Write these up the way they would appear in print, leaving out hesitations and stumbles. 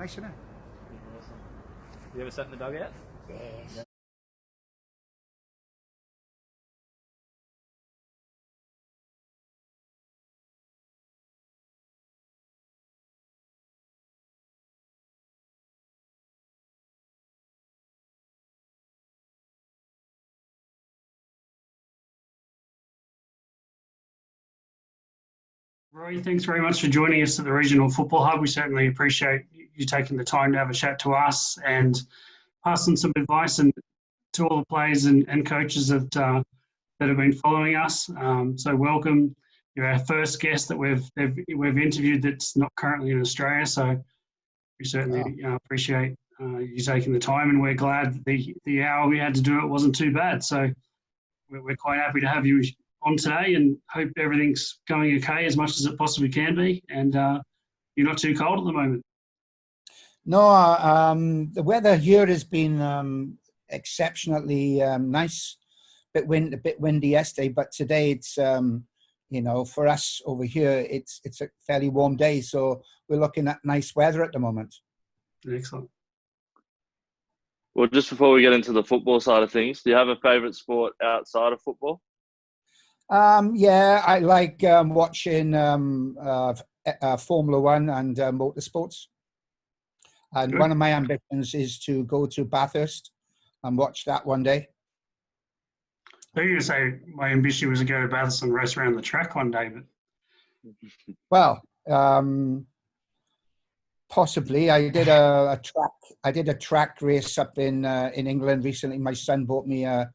nice, isn't it? Awesome. You ever sat in the dugout? Yes. Roy, thanks very much for joining us at the Regional Football Hub. We certainly appreciate you taking the time to have a chat to us and pass on some advice and to all the players and coaches that have been following us. So welcome. You're our first guest that we've interviewed that's not currently in Australia. So we certainly appreciate you taking the time, and we're glad the hour we had to do it wasn't too bad. So we're quite happy to have you on today, and hope everything's going okay as much as it possibly can be, and you're not too cold at the moment. No, the weather here has been exceptionally nice. A bit windy yesterday, but today it's for us over here it's a fairly warm day, so we're looking at nice weather at the moment. Excellent. Well, just before we get into the football side of things, do you have a favourite sport outside of football? Yeah, I like watching Formula One and motorsports. And Good. one of my ambitions is to go to Bathurst and watch that one day. I think you say my ambition was to go to Bathurst and race around the track one day, but Well, possibly. I did a track race up in England recently. My son bought me a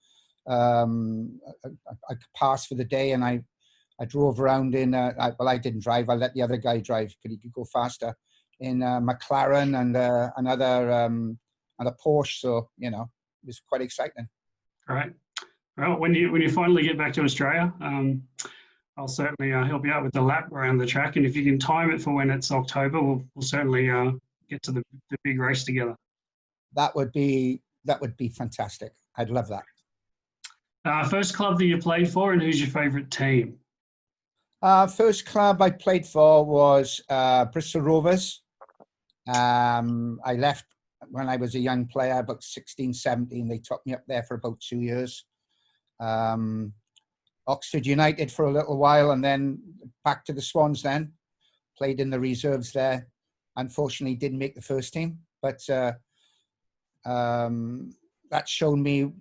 pass for the day, and I drove around in. I didn't drive. I let the other guy drive because he could go faster in McLaren and a Porsche. So it was quite exciting. all right. Well, when you finally get back to Australia, I'll certainly help you out with the lap around the track, and if you can time it for when it's October, we'll certainly get to the big race together. That would be fantastic. I'd love that. First club that you played for, and who's your favourite team? First club I played for was Bristol Rovers. I left when I was a young player, about 16, 17. They took me up there for about 2 years. Oxford United for a little while, and then back to the Swans then. Played in the reserves there. Unfortunately, didn't make the first team, but that shown me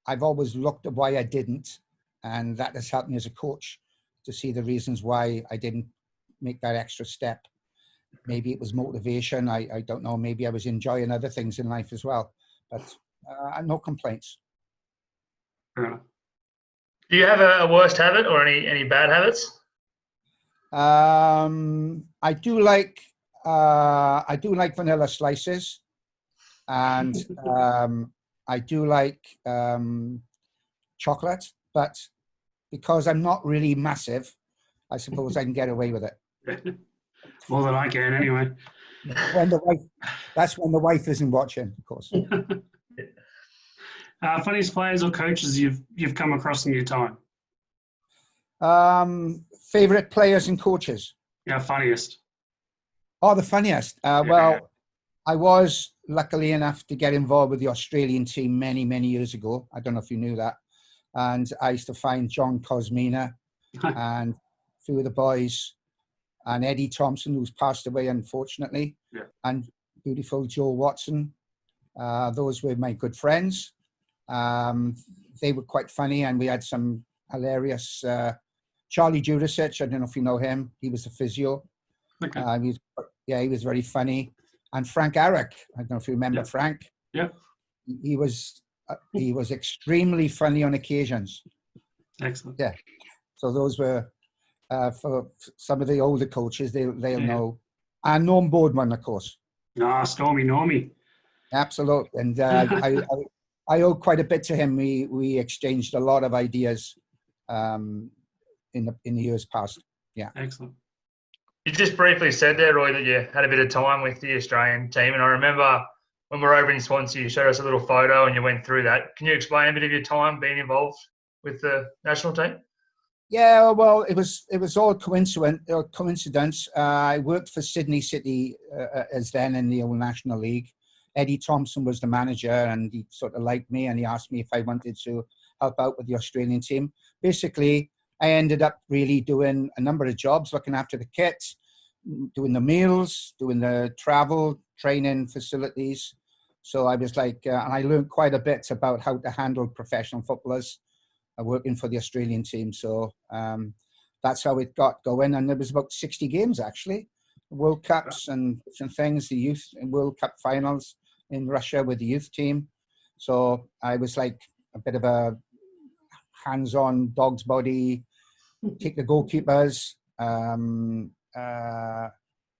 I've always looked at why I didn't, and that has helped me as a coach to see the reasons why I didn't make that extra step. Maybe it was motivation. I don't know. Maybe I was enjoying other things in life as well, but no complaints. Fair enough. Do you have a worst habit or any bad habits? I do like vanilla slices, and I do like chocolate, but because I'm not really massive, I suppose I can get away with it. More than I can, anyway. That's when the wife isn't watching, of course. Funniest players or coaches you've come across in your time? Favorite players and coaches? Yeah, funniest. Oh, the funniest. Well, I was luckily enough to get involved with the Australian team many, many years ago. I don't know if you knew that. And I used to find John Cosmina and a few of the boys, and Eddie Thompson, who's passed away, unfortunately, and beautiful Joe Watson. Those were my good friends. They were quite funny, and we had some hilarious. Charlie Judicic, I don't know if you know him. He was a physio. Okay. He was very funny. And Frank Arick, I don't know if you remember Frank. Yeah. He was extremely funny on occasions. Excellent. Yeah. So those were for some of the older coaches. They'll know. And Norm Boardman, of course. Stormy Normie. Absolutely. And I owe quite a bit to him. We exchanged a lot of ideas in the years past. Yeah. Excellent. You just briefly said there, Roy, that you had a bit of time with the Australian team, and I remember when we were over in Swansea, you showed us a little photo and you went through that. Can you explain a bit of your time being involved with the national team? Yeah, well, it was all coincidence. I worked for Sydney City as then in the old National League. Eddie Thompson was the manager, and he sort of liked me, and he asked me if I wanted to help out with the Australian team. Basically, I ended up really doing a number of jobs, looking after the kit, doing the meals, doing the travel, training facilities. So I was like, and I learned quite a bit about how to handle professional footballers working for the Australian team. So that's how it got going. And there was about 60 games, actually. World Cups and some things, the youth World Cup finals in Russia with the youth team. So I was like a bit of a hands-on dog's body, take the goalkeepers,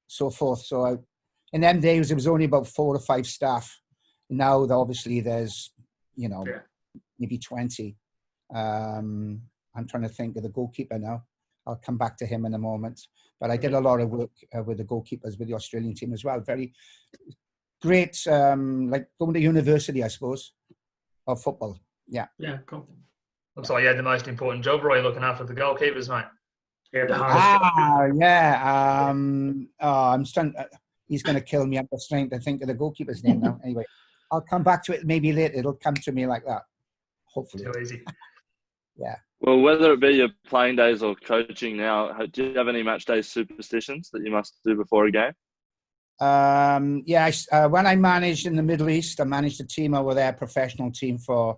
so forth. So in them days, there was only about 4 or 5 staff. Now, obviously, there's, maybe 20. I'm trying to think of the goalkeeper now. I'll come back to him in a moment. But I did a lot of work with the goalkeepers with the Australian team as well. Very great, like going to university, I suppose, of football. Yeah. Yeah, cool. Looks like you had the most important job, Roy, looking after the goalkeepers, mate. Yeah, the hardest. Yeah. I'm starting. He's going to kill me. I'm just trying to think of the goalkeeper's name now. Anyway, I'll come back to it maybe later. It'll come to me like that. Hopefully. Too easy. Yeah. Well, whether it be your playing days or coaching now, do you have any match day superstitions that you must do before a game? When I managed in the Middle East, I managed a team over there, professional team for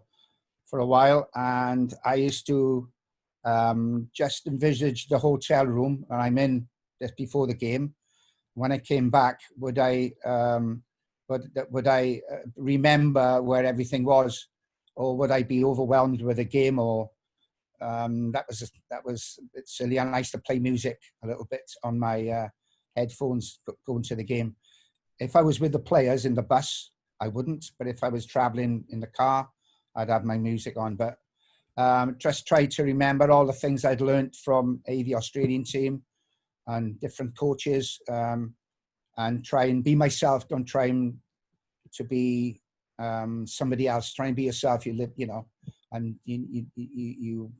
a while, and I used to just envisage the hotel room, and I'm in just before the game. When I came back, would I remember where everything was, or would I be overwhelmed with the game? Or that was a bit silly. And I used to play music a little bit on my headphones going to the game. If I was with the players in the bus, I wouldn't. But if I was traveling in the car, I'd have my music on. But just try to remember all the things I'd learned from the Australian team and different coaches, and try and be myself. Don't try to be somebody else. Try and be yourself. You live, and you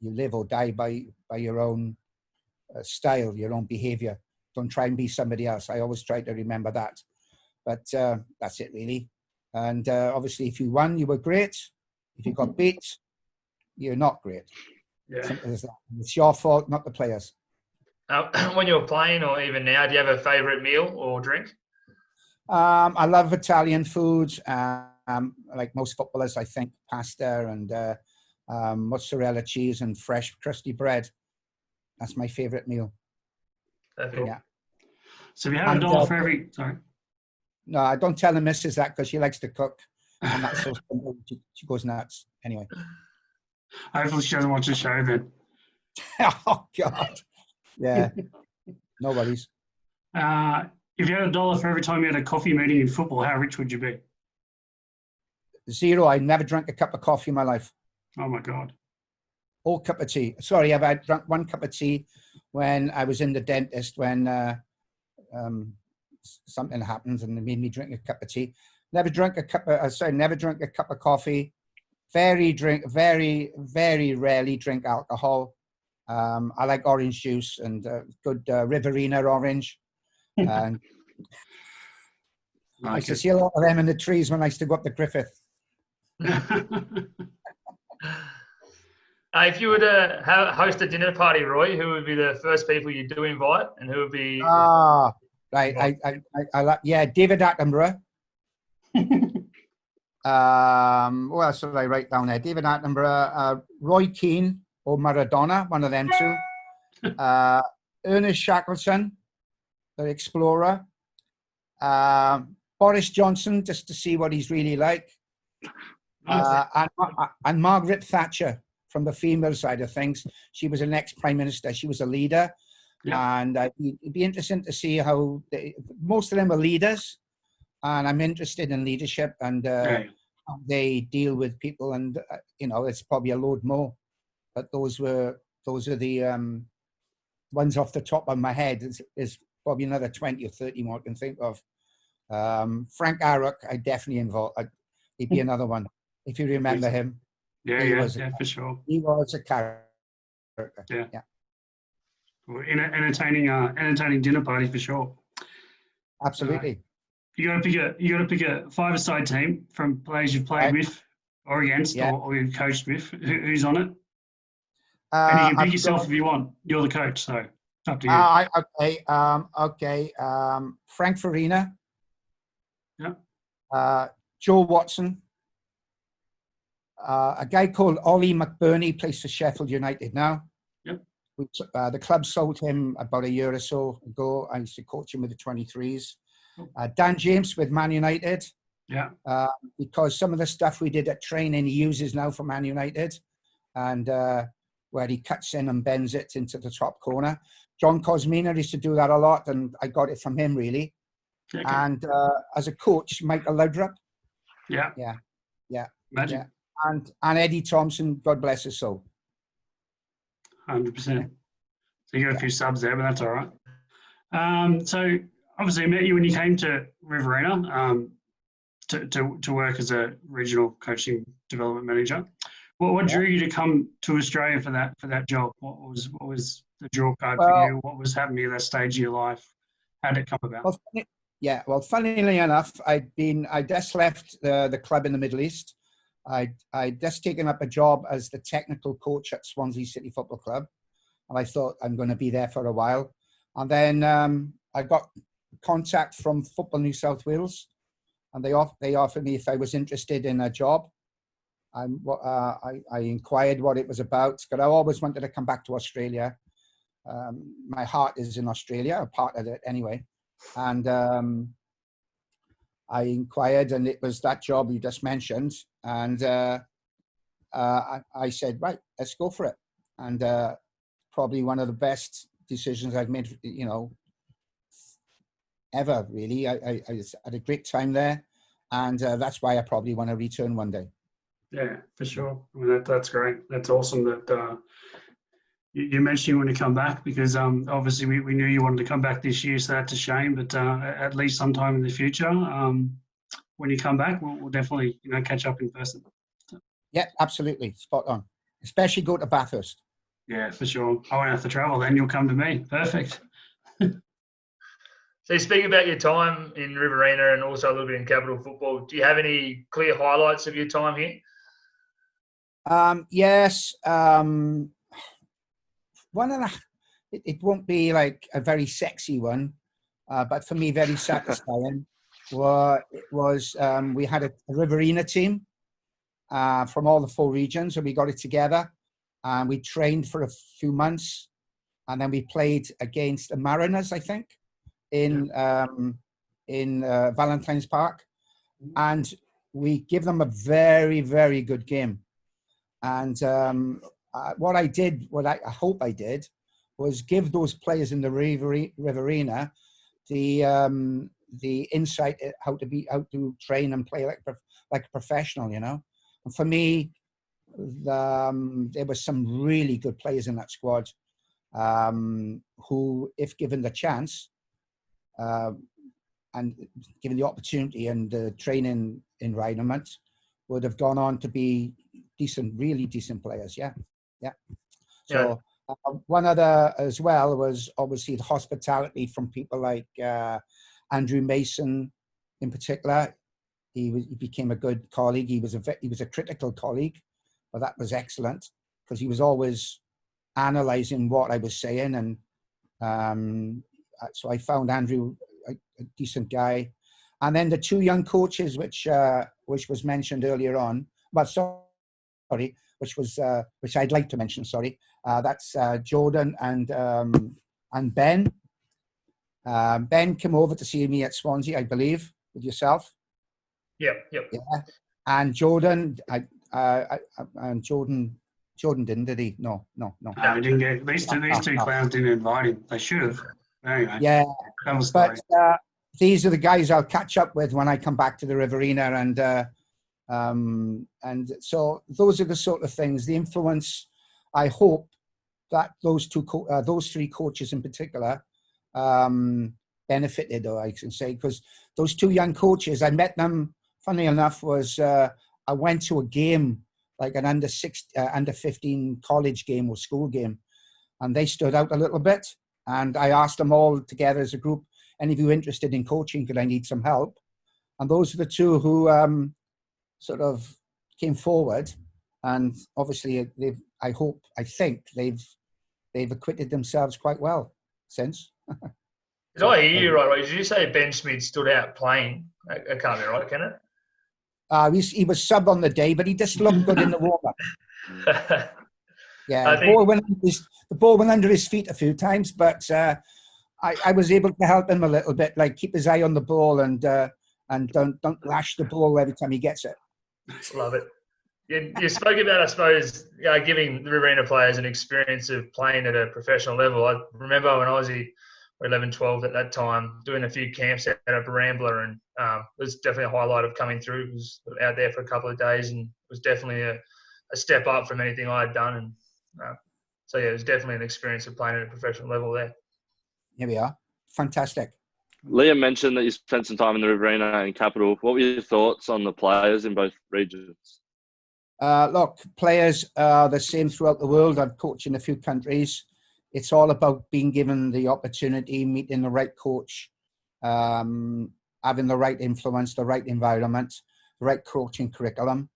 live or die by your own style, your own behavior. Don't try and be somebody else. I always try to remember that. But that's it, really. And obviously, if you won, you were great. If you got beat, you're not great. Yeah. Simple as that. It's your fault, not the players. When you were playing, or even now, do you have a favourite meal or drink? I love Italian foods. Like most footballers, I think pasta and mozzarella cheese and fresh, crusty bread. That's my favourite meal. Perfect. Yeah. So if you had $1 for every... Sorry. No, I don't tell the missus that because she likes to cook. And that's so simple. She goes nuts. Anyway. Hopefully she doesn't watch the show then. Oh, God. Yeah. No worries. If you had $1 for every time you had a coffee meeting in football, how rich would you be? 0. I never drank a cup of coffee in my life. Oh, my God. Or cup of tea. Sorry, I've drunk 1 cup of tea when I was in the dentist when something happened and they made me drink a cup of tea. Never drank a cup of coffee. Very, very rarely drink alcohol. I like orange juice and good Riverina orange. And I used to see a lot of them in the trees when I used to go up to Griffith. If you were to host a dinner party, Roy, who would be the first people you do invite, and who would be? Right. I like, David Attenborough. What else did I write down there? David Attenborough, Roy Keane or Maradona, one of them two. Ernest Shackleton, the explorer. Boris Johnson, just to see what he's really like. And Margaret Thatcher, from the female side of things. She was an ex-prime minister. She was a leader. Yeah. And it'd be interesting to see how most of them are leaders. And I'm interested in leadership and how they deal with people. And, it's probably a load more. But those are the ones off the top of my head. There's probably another 20 or 30 more I can think of. Frank Arrock, I definitely involve. He'd be another one, if you remember him. Yeah, for sure. He was a character. Yeah. Yeah. Well, entertaining dinner party for sure. Absolutely. You got to pick a five-a-side team from players you've played with or against, Yeah. or you've coached with. Who's on it? And you can pick yourself if you want. You're the coach, so it's up to you. Okay. Frank Farina. Yeah. Joe Watson. A guy called Ollie McBurney plays for Sheffield United now. Yep. The club sold him about a year or so ago. I used to coach him with the 23s. Dan James with Man United. Yeah. Because some of the stuff we did at training he uses now for Man United, and where he cuts in and bends it into the top corner. John Cosmina used to do that a lot, and I got it from him really. Okay. And as a coach, Michael Laudrup. Yeah. Magic. Yeah. And Eddie Thompson, God bless his soul. 100%. So you got a few subs there, but that's all right. So obviously I met you when you came to Riverina to work as a regional coaching development manager. What drew you to come to Australia for that job? What was the draw card for you? What was happening at that stage of your life? How did it come about? Well, funnily enough, I just left the club in the Middle East. I'd just taken up a job as the technical coach at Swansea City Football Club, and I thought I'm going to be there for a while. And then I got contact from Football New South Wales, and they offered me if I was interested in a job. I inquired what it was about, because I always wanted to come back to Australia. My heart is in Australia, a part of it anyway. And I inquired, and it was that job you just mentioned. And I said, right, let's go for it. And probably one of the best decisions I've made, ever, really. I had a great time there. And that's why I probably want to return one day. Yeah, for sure. I mean, that's great. That's awesome that you mentioned you want to come back, because obviously we knew you wanted to come back this year, so that's a shame. But at least sometime in the future, when you come back, we'll definitely catch up in person. Yeah, absolutely, spot on. Especially go to Bathurst. Yeah, for sure. I won't have to travel then. You'll come to me. Perfect. So you speak about your time in Riverina and also a little bit in Capital Football. Do you have any clear highlights of your time here? Yes. One of it won't be like a very sexy one, but for me, very satisfying. Was we had a Riverina team from all the 4 regions, and we got it together, and we trained for a few months, and then we played against the Mariners, I think, in Valentine's Park, and we give them a very, very good game. And what I hope I did, was give those players in the Riverina the insight how to train and play like a professional, And for me, there were some really good players in that squad who, if given the chance and given the opportunity and the training environment, would have gone on to be really decent players. Yeah. So one other as well was obviously the hospitality from people like Andrew Mason, in particular. He became a good colleague. He was a critical colleague, but that was excellent, because he was always analysing what I was saying, and so I found Andrew a decent guy. And then the 2 young coaches, which was mentioned earlier on, which I'd like to mention. That's Jordan and Ben. Ben came over to see me at Swansea, I believe, with yourself. Yep. Yeah. And Jordan, Jordan didn't, did he? No. No, he didn't get these two clowns didn't invite him. They should have. Anyway. Yeah. But these are the guys I'll catch up with when I come back to the Riverina, and so those are the sort of things. The influence, I hope that those 3 coaches in particular benefited, or I can say, because those 2 young coaches, I met them. Funny enough, was I went to a game, like an under 15 college game or school game, and they stood out a little bit. And I asked them all together as a group, any of you interested in coaching? Could I need some help? And those are the two who sort of came forward. And obviously, I think they've acquitted themselves quite well since. Did I hear you right? Did you say Ben Schmidt stood out playing? That can't be right, can it? He was sub on the day, but he just looked good in the warm-up. Yeah, the ball went under his feet a few times, but I was able to help him a little bit, like keep his eye on the ball and don't lash the ball every time he gets it. Love it. You spoke about, I suppose, giving the Riverina players an experience of playing at a professional level. I remember when I was 11, 12 at that time, doing a few camps out of Rambler, and it was definitely a highlight of coming through. It was out there for a couple of days, and it was definitely a step up from anything I had done. And so, yeah, it was definitely an experience of playing at a professional level there. Here we are. Fantastic. Liam mentioned that you spent some time in the Riverina and Capital. What were your thoughts on the players in both regions? Look, players are the same throughout the world. I've coached in a few countries. It's all about being given the opportunity, meeting the right coach, having the right influence, the right environment, the right coaching curriculum,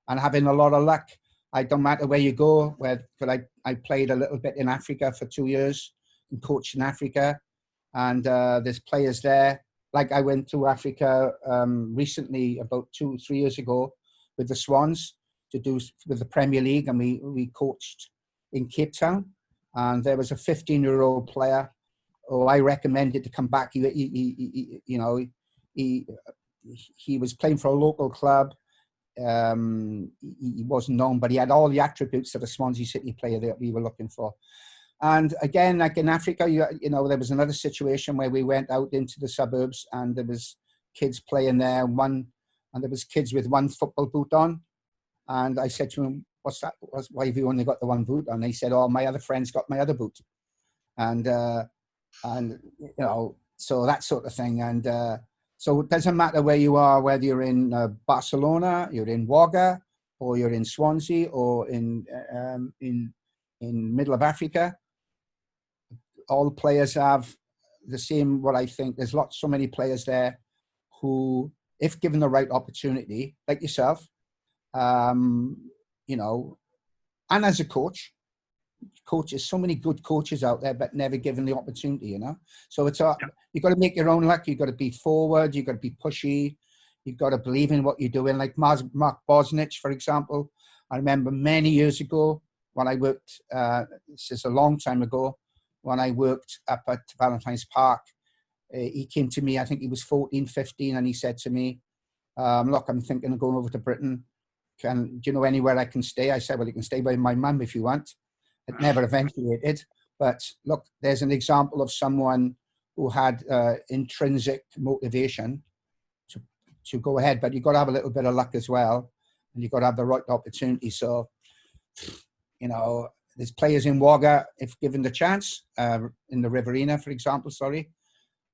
and having a lot of luck. I don't matter where you go. But I played a little bit in Africa for 2 years and coached in Africa, and there's players there. Like I went to Africa recently, about 2-3 years ago, with the Swans to do with the Premier League, and we coached in Cape Town. And there was a 15-year-old player who I recommended to come back. He was playing for a local club. He wasn't known, but he had all the attributes of a Swansea City player that we were looking for. And again, like in Africa, there was another situation where we went out into the suburbs, and there was kids playing there. And there was kids with one football boot on. And I said to him, "What's that? Why have you only got the one boot on?" And he said, "Oh, my other friend's got my other boot." And so that sort of thing. And so it doesn't matter where you are, whether you're in Barcelona, you're in Wagga, or you're in Swansea, or in middle of Africa. All players have the same. What I think, there's so many players there who, if given the right opportunity, like yourself. And as a coaches, so many good coaches out there, but never given the opportunity, So you've got to make your own luck. You've got to be forward. You've got to be pushy. You've got to believe in what you're doing. Like Mark Bosnich, for example. I remember many years ago when I worked, this is a long time ago, when I worked up at Valentine's Park. He came to me, I think he was 14, 15, and he said to me, "Look, I'm thinking of going over to Britain. Do you know anywhere I can stay?" I said, "Well, you can stay by my mum if you want." It never eventuated. But look, there's an example of someone who had intrinsic motivation to go ahead. But you've got to have a little bit of luck as well. And you've got to have the right opportunity. So, there's players in Wagga, if given the chance, in the Riverina, for example,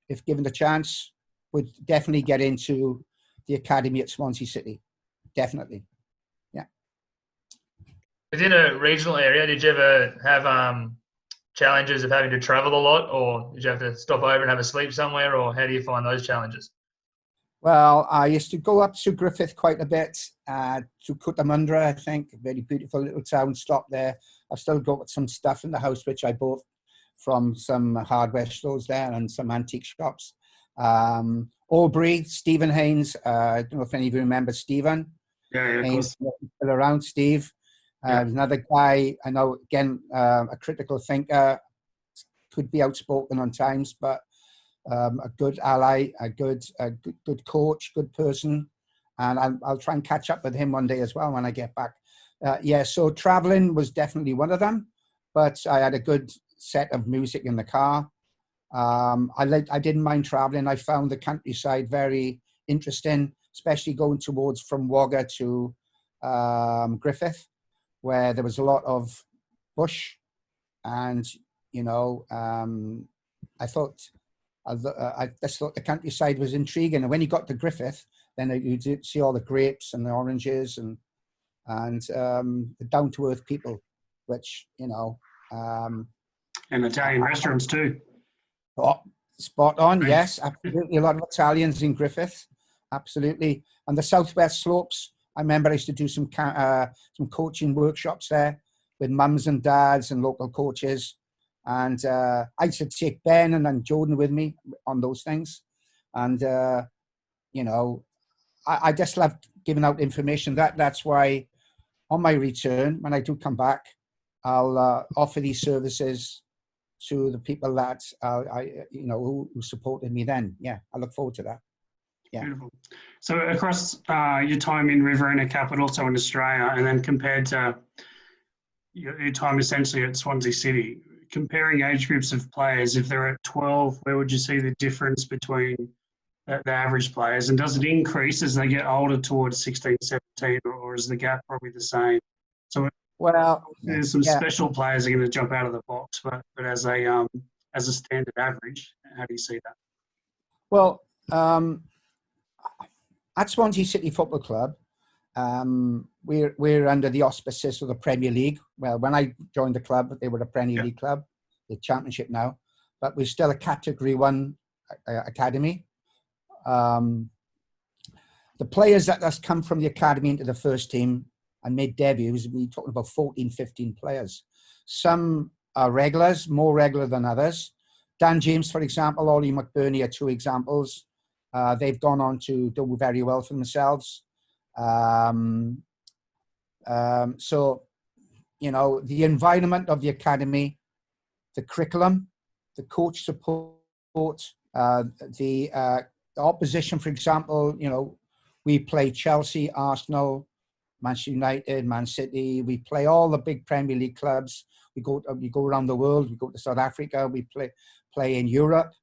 if given the chance, would definitely get into the academy at Swansea City. Definitely. Within a regional area, did you ever have challenges of having to travel a lot, or did you have to stop over and have a sleep somewhere, or how do you find those challenges? Well, I used to go up to Griffith quite a bit, to Cootamundra, I think, a very beautiful little town, stop there. I've still got some stuff in the house which I bought from some hardware stores there and some antique shops. Albury, Stephen Haynes, I don't know if any of you remember Stephen. Yeah, of Haynes, course. still around, Steve. Another guy, I know, again, a critical thinker, could be outspoken on times, but a good ally, a good coach, good person. And I'll try and catch up with him one day as well when I get back. So traveling was definitely one of them, but I had a good set of music in the car. I didn't mind traveling. I found the countryside very interesting, especially going towards from Wagga to Griffith, where there was a lot of bush, and I just thought the countryside was intriguing. And when you got to Griffith, then you did see all the grapes and the oranges and the down to earth people, which And Italian restaurants too. Oh, spot on, Right. yes, absolutely. A lot of Italians in Griffith, absolutely. And the Southwest Slopes, I remember I used to do some coaching workshops there with mums and dads and local coaches. And I used to take Ben and then Jordan with me on those things. And, you know, I just love giving out information. That's why on my return, when I do come back, I'll offer these services to the people that who supported me then. Yeah, I look forward to that. Yeah. Beautiful. So across your time in Riverina Capital, so in Australia, and then compared to your time essentially at Swansea City, comparing age groups of players, if they're at 12, where would you see the difference between the average players? And does it increase as they get older towards 16, 17, or is the gap probably the same? So Well, there's some special players that are going to jump out of the box, but as a standard average, how do you see that? Well, at Swansea City Football Club, we're under the auspices of the Premier League. Well, when I joined the club, they were a Premier League club, the Championship now, but we're still a Category 1 academy. The players that has come from the academy into the first team and made debuts, we're talking about 14, 15 players. Some are regulars, more regular than others. Dan James, for example, Ollie McBurney are 2 examples. They've gone on to do very well for themselves. So, you know, the environment of the academy, the curriculum, the coach support, the opposition, for example, you know, we play Chelsea, Arsenal, Manchester United, Man City. We play all the big Premier League clubs. We go around the world. We go to South Africa. We play in Europe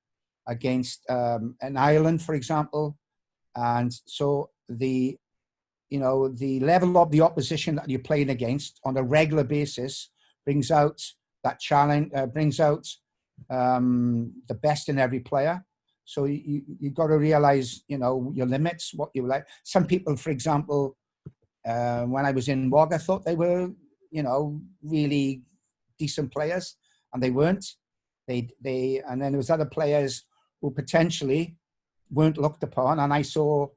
against in Ireland, for example. And so the level of the opposition that you're playing against on a regular basis brings out that challenge, brings out the best in every player. So you got to realize, you know, your limits, what you like. Some people, for example, when I was in Wagga, thought they were, you know, really decent players, and they weren't. And then there was other players who potentially weren't looked upon, and I saw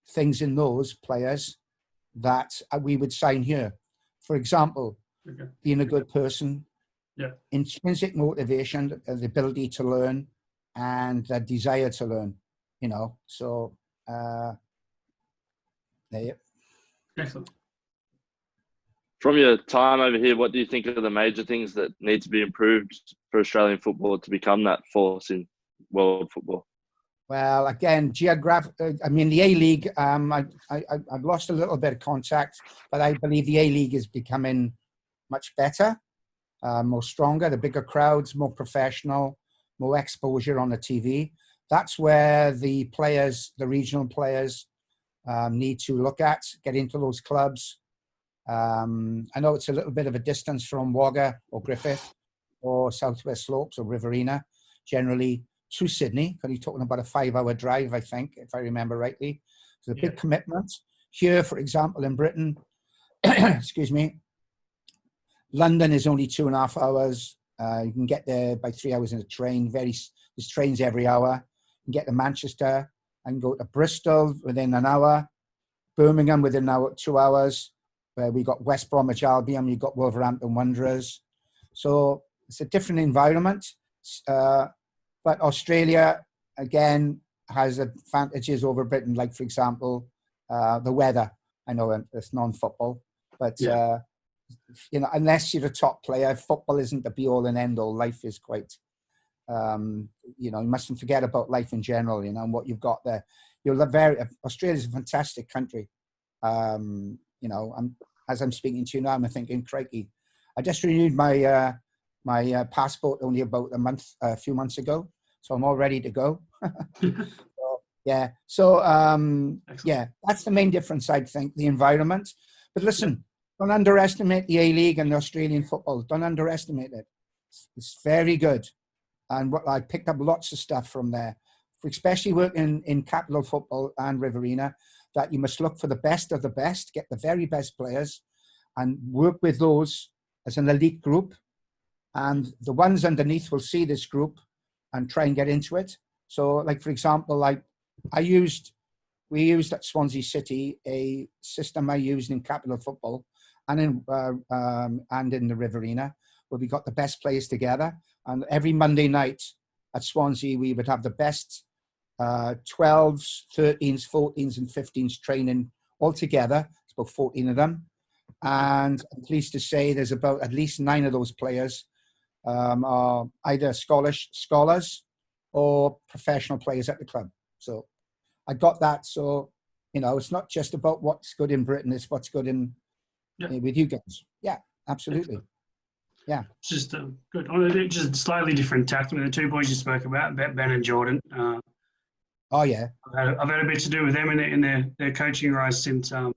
things in those players that we would sign here. For example, being a good person, intrinsic motivation, the ability to learn, and the desire to learn, you know. So there you go. Excellent. From your time over here, what do you think are the major things that need to be improved for Australian football to become that force in world football? Well, again, I mean, the A-League, I've lost a little bit of contact, but I believe the A-League is becoming much better, more stronger, the bigger crowds, more professional, more exposure on the TV. That's where the players, the regional players, need to look at, get into those clubs. I know it's a little bit of a distance from Wagga or Griffith or Southwest Slopes or Riverina, generally to Sydney, because you're talking about a 5-hour drive, I think, if I remember rightly. It's a big commitment. Here, for example, in Britain, excuse me, London is only 2.5 hours. You can get there by 3 hours in a train. There's trains every hour. You can get to Manchester and go to Bristol within an hour, Birmingham within 2 hours. We got West Bromwich Albion, you've got Wolverhampton Wanderers. So it's a different environment. But Australia, again, has advantages over Britain, like, for example, the weather. I know it's non-football, but, you know, unless you're a top player, football isn't the be-all and end-all. Life is quite, you know, you mustn't forget about life in general, you know, and what you've got there. Australia's a fantastic country. You know, as I'm speaking to you now, I'm thinking, crikey, I just renewed my my passport only about a few months ago, so I'm all ready to go. So that's the main difference, I think, the environment. But listen, don't underestimate the A-League and the Australian football. Don't underestimate it. It's very good, and I picked up lots of stuff from there, especially working in capital football and Riverina. That you must look for the best of the best, get the very best players, and work with those as an elite group, and the ones underneath will see this group and try and get into it. So, like for example, we used at Swansea City a system I used in capital football and in the Riverina, where we got the best players together. And every Monday night at Swansea, we would have the best 12s, 13s, 14s, and 15s training all together. It's about 14 of them. And I'm pleased to say there's about at least 9 of those players are either scholars or professional players at the club. So I got that. So, it's not just about what's good in Britain, it's what's good with you guys. Yeah, absolutely. Yeah. Just good. Just slightly different tact. The two boys you spoke about, Ben and Jordan. Oh, yeah. I've had a bit to do with them in their coaching rise since they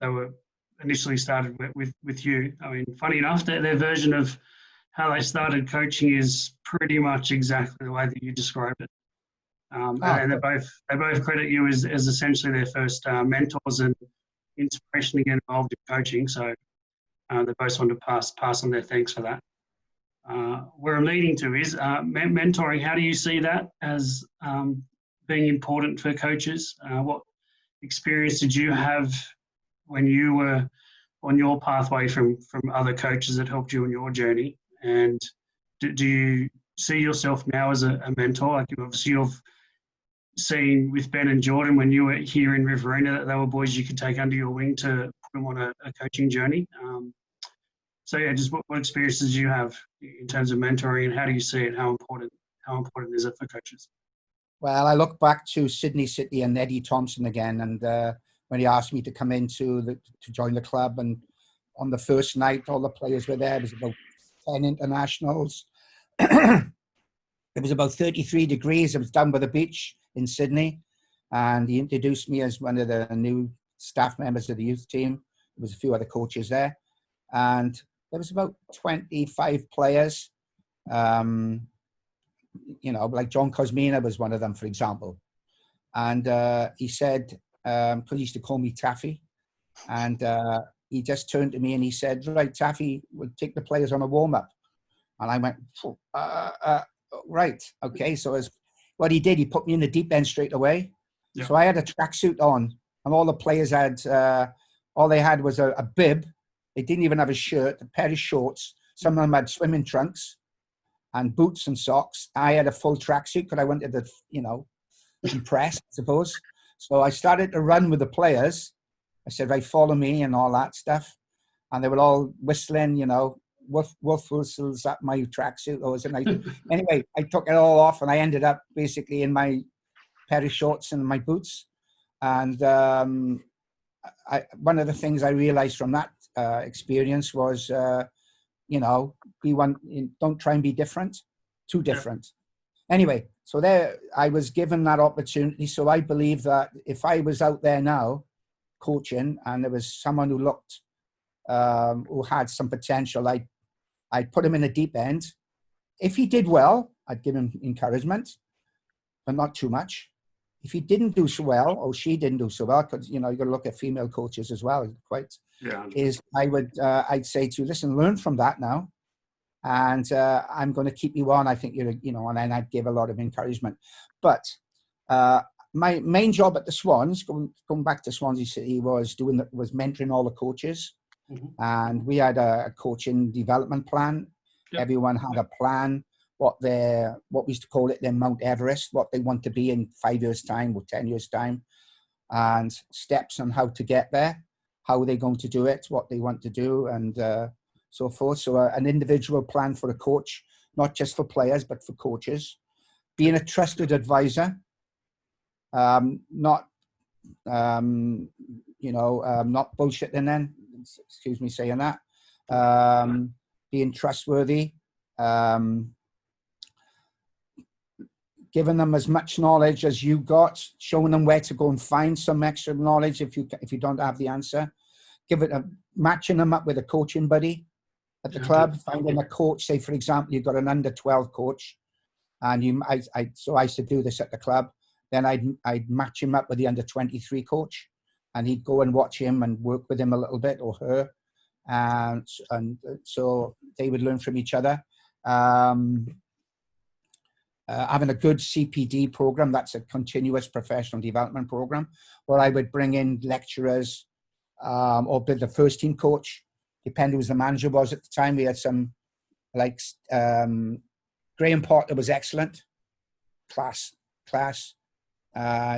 were initially started with you. I mean, funny enough, their version of how they started coaching is pretty much exactly the way that you described it. And they both credit you as essentially their first mentors and inspiration to get involved in coaching. So they both want to pass on their thanks for that. Where I'm leading to is mentoring. How do you see that as being important for coaches? What experience did you have when you were on your pathway from other coaches that helped you in your journey? And do you see yourself now as a mentor? Like you've seen with Ben and Jordan when you were here in Riverina that they were boys you could take under your wing to put them on a coaching journey. So yeah, just what experiences do you have in terms of mentoring, and how do you see it? How important is it for coaches? Well, I look back to Sydney City and Eddie Thompson again, and when he asked me to come in to join the club, and on the first night, all the players were there. There was about 10 internationals. It was about 33 degrees. It was down by the beach in Sydney, and he introduced me as one of the new staff members of the youth team. There was a few other coaches there, and there was about 25 players. Like John Cosmina was one of them, for example. And he said, because he used to call me Taffy, and he just turned to me and he said, right, Taffy, we'll take the players on a warm-up. And I went, right, okay. So what he did, he put me in the deep end straight away. Yeah. So I had a tracksuit on, and all the players had, all they had was a bib. They didn't even have a shirt, a pair of shorts. Some of them had swimming trunks and boots and socks. I had a full tracksuit because I wanted to, impress, I suppose. So I started to run with the players. I said, right, follow me and all that stuff. And they were all whistling, wolf whistles at my tracksuit. Anyway, I took it all off and I ended up basically in my pair of shorts and my boots. And one of the things I realized from that experience was, don't try and be different, too different. Yeah. Anyway, so there I was given that opportunity. So I believe that if I was out there now coaching and there was someone who looked, who had some potential, I'd put him in the deep end. If he did well, I'd give him encouragement, but not too much. If he didn't do so well, or she didn't do so well, because you got to look at female coaches as well. I'd say to you, listen, learn from that now, and I'm going to keep you on. I think and then I'd give a lot of encouragement. But my main job at the Swans, going back to Swansea City, was mentoring all the coaches, and we had a coaching development plan. Yep. Everyone had a plan. What we used to call it, their Mount Everest, what they want to be in 5 years' time or 10 years' time, and steps on how to get there, how they're going to do it, what they want to do, and so forth. So an individual plan for a coach, not just for players, but for coaches. Being a trusted advisor, not bullshitting then, excuse me saying that, being trustworthy, giving them as much knowledge as you got, showing them where to go and find some extra knowledge if you don't have the answer. Matching them up with a coaching buddy at the club, finding a coach. Say, for example, you've got an under 12 coach, and I used to do this at the club. Then I'd match him up with the under 23 coach, and he'd go and watch him and work with him a little bit, or her, and so they would learn from each other. Having a good CPD program, that's a continuous professional development program, where I would bring in lecturers or be the first team coach, depending who the manager was at the time. We had some, like Graham Potter was excellent, class.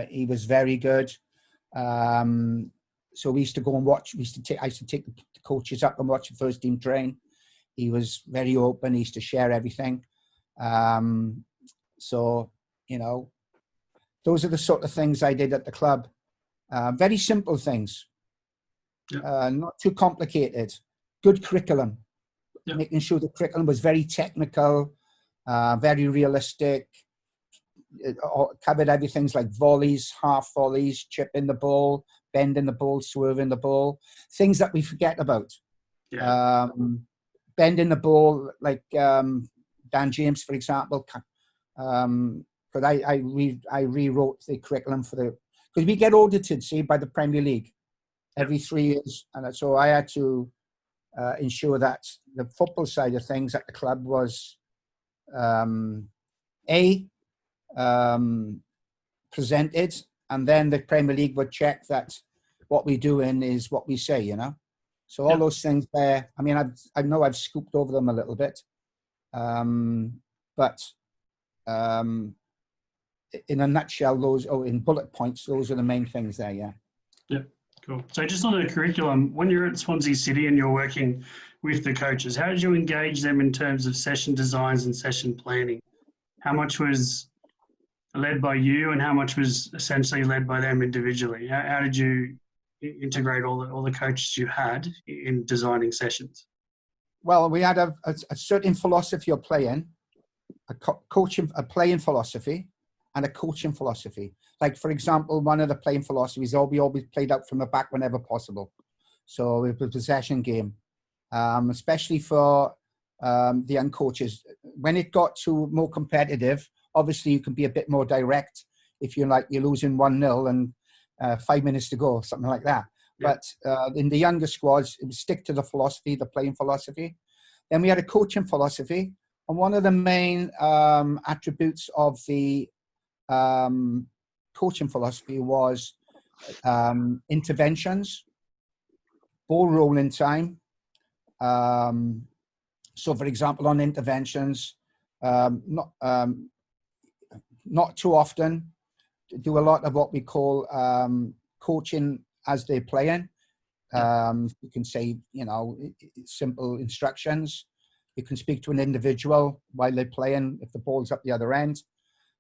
He was very good. So we used to go and watch. I used to take the coaches up and watch the first team train. He was very open. He used to share everything. So, those are the sort of things I did at the club. Very simple things, not too complicated. Good curriculum, making sure the curriculum was very technical, very realistic. It covered everything like volleys, half volleys, chipping the ball, bending the ball, swerving the ball, things that we forget about. Bending the ball, like Dan James, for example. But I rewrote the curriculum because we get audited, see, by the Premier League every 3 years, and so I had to ensure that the football side of things at the club was presented, and then the Premier League would check that what we're doing is what we say, So all those things there. I mean, I know I've scooped over them a little bit, but in a nutshell, in bullet points, those are the main things there. Yeah, cool. So just on the curriculum, when you're at Swansea City and you're working with the coaches, how did you engage them in terms of session designs and session planning? How much was led by you, and how much was essentially led by them individually? How did you integrate all the coaches you had in designing sessions? Well, we had a certain philosophy of playing, a playing philosophy, and a coaching philosophy. Like, for example, one of the playing philosophies, we always played out from the back whenever possible. So it was a possession game, especially for the young coaches. When it got to more competitive, obviously you can be a bit more direct if you're losing 1-0 and 5 minutes to go, something like that. Yeah. But in the younger squads, it would stick to the philosophy, the playing philosophy. Then we had a coaching philosophy. And one of the main attributes of the coaching philosophy was interventions, ball rolling time. So, for example, on interventions, not too often, do a lot of what we call coaching as they're playing. You can say, simple instructions. You can speak to an individual while they're playing if the ball's up the other end,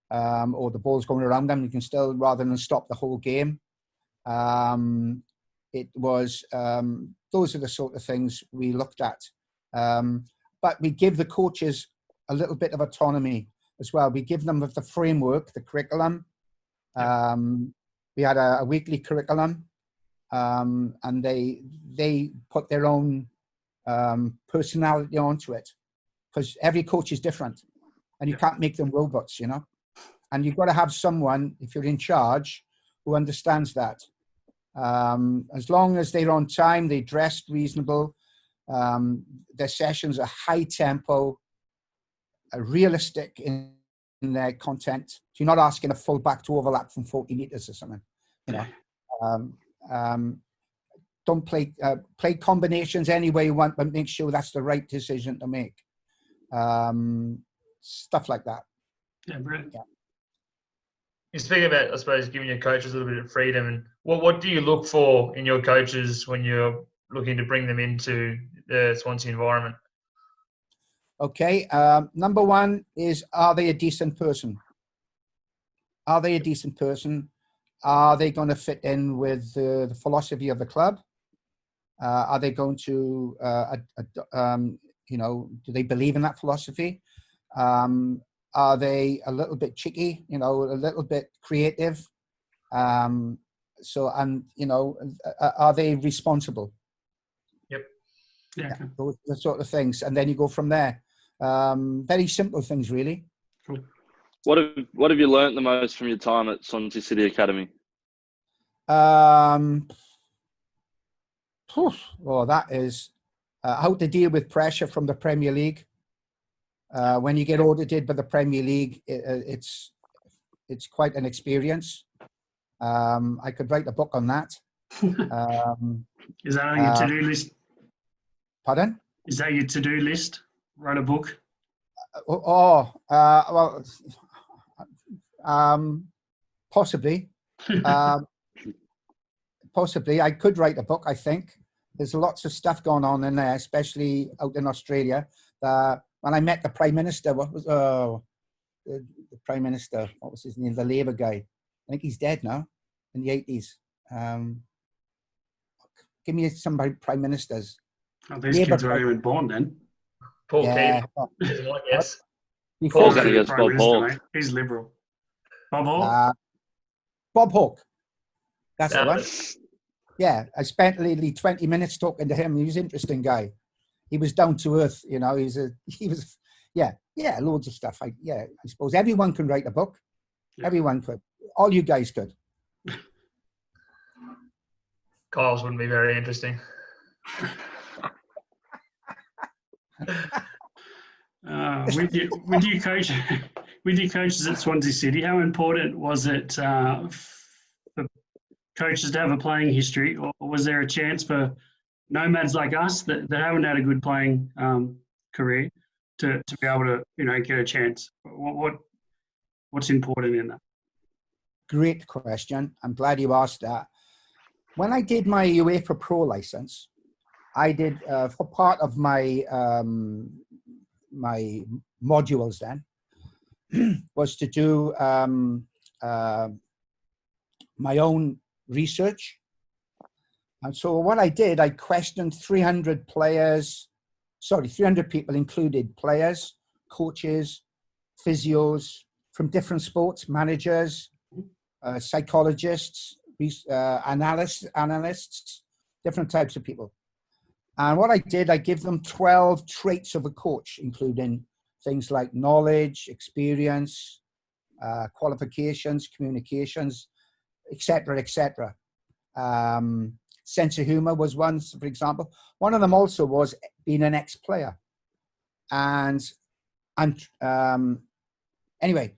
or the ball's going around them. You can still, rather than stop the whole game. It was, those are the sort of things we looked at. But we give the coaches a little bit of autonomy as well. We give them the framework, the curriculum. We had a weekly curriculum, and they put their own personality onto it, because every coach is different, and you can't make them robots, And you've got to have someone, if you're in charge, who understands that. As long as they're on time, they dressed reasonable, their sessions are high tempo, realistic in their content. So you're not asking a full back to overlap from 40 meters or something, Don't play combinations any way you want, but make sure that's the right decision to make. Stuff like that. Yeah, brilliant. Yeah. You're speaking about, I suppose, giving your coaches a little bit of freedom. And what do you look for in your coaches when you're looking to bring them into the Swansea environment? Okay. Number one is, are they a decent person? Are they a decent person? Are they going to fit in with the philosophy of the club? Are they going to, do they believe in that philosophy? Are they a little bit cheeky, a little bit creative? Are they responsible? Yep. Yeah. Those are the sort of things. And then you go from there. Very simple things, really. Cool. What have you learnt the most from your time at Swansea City Academy? That is how to deal with pressure from the Premier League. When you get audited by the Premier League, it's quite an experience. I could write a book on that. Is that on your to-do list? Pardon? Is that your to-do list? Write a book? Well, possibly. Possibly. I could write a book, I think. There's lots of stuff going on in there, especially out in Australia. When I met the Prime Minister, the Prime Minister, what was his name? The Labour guy. I think he's dead now, in the 80s. Give me some Prime Ministers. Oh, these kids weren't even born then. Paul Yeah. Keating is my guess. Paul's going to guess Bob Hawke. Mate. He's Liberal. Bob Hawke? Bob Hawke. That's the one. Yeah, I spent literally 20 minutes talking to him. He was an interesting guy. He was down to earth, you know. Loads of stuff. I suppose everyone can write a book. Yeah. Everyone could. All you guys could. Kyle's wouldn't be very interesting. With you coaches at Swansea City, how important was it for coaches to have a playing history, or was there a chance for nomads like us that haven't had a good playing career to be able to get a chance? What's important in that? Great question. I'm glad you asked that. When I did my UEFA Pro license, I did for part of my my modules then was to do my own research. And so what I did, I questioned 300 people, included players, coaches, physios from different sports, managers, psychologists, analysts, different types of people. And what I did, I give them 12 traits of a coach, including things like knowledge, experience, qualifications, communications, etc., etc. Sense of humor was one, for example. One of them also was being an ex-player. And anyway,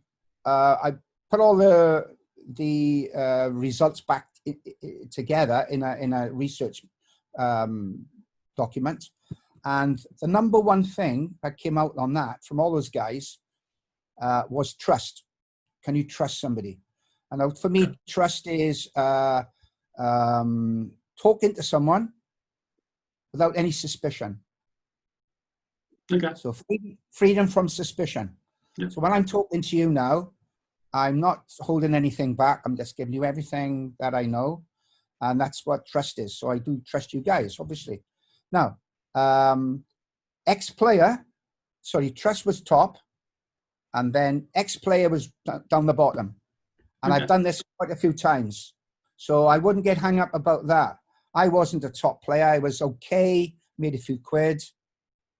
I put all the results back together in a research document, and the number one thing that came out on that from all those guys was trust. Can you trust somebody? And for me, trust is talking to someone without any suspicion. Okay. So freedom from suspicion. Yeah. So when I'm talking to you now, I'm not holding anything back. I'm just giving you everything that I know. And that's what trust is. So I do trust you guys, obviously. Now, trust was top. And then ex-player was down the bottom. And okay. I've done this quite a few times. So I wouldn't get hung up about that. I wasn't a top player. I was okay, made a few quid.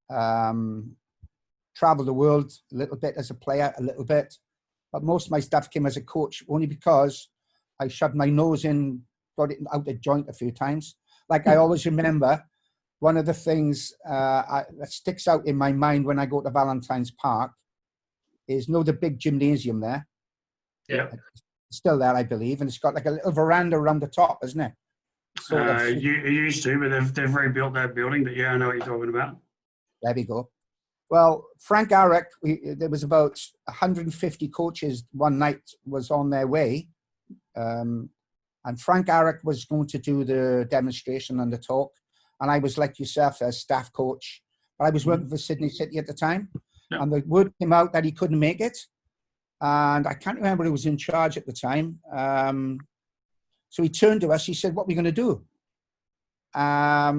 Traveled the world a little bit as a player, a little bit. But most of my stuff came as a coach, only because I shoved my nose in, got it out of joint a few times. Like I always remember, one of the things that sticks out in my mind when I go to Valentine's Park is, the big gymnasium there? Yeah. It's still there, I believe. And it's got like a little veranda around the top, isn't it? You used to, but they've rebuilt that building. But yeah, I know what you're talking about. There we go. Well, Frank Arek, there was about 150 coaches one night was on their way. And Frank Arek was going to do the demonstration and the talk. And I was like yourself, a staff coach. But I was working for Sydney City at the time. Yeah. And the word came out that he couldn't make it. And I can't remember who was in charge at the time. So he turned to us. He said, "What are we going to do?" I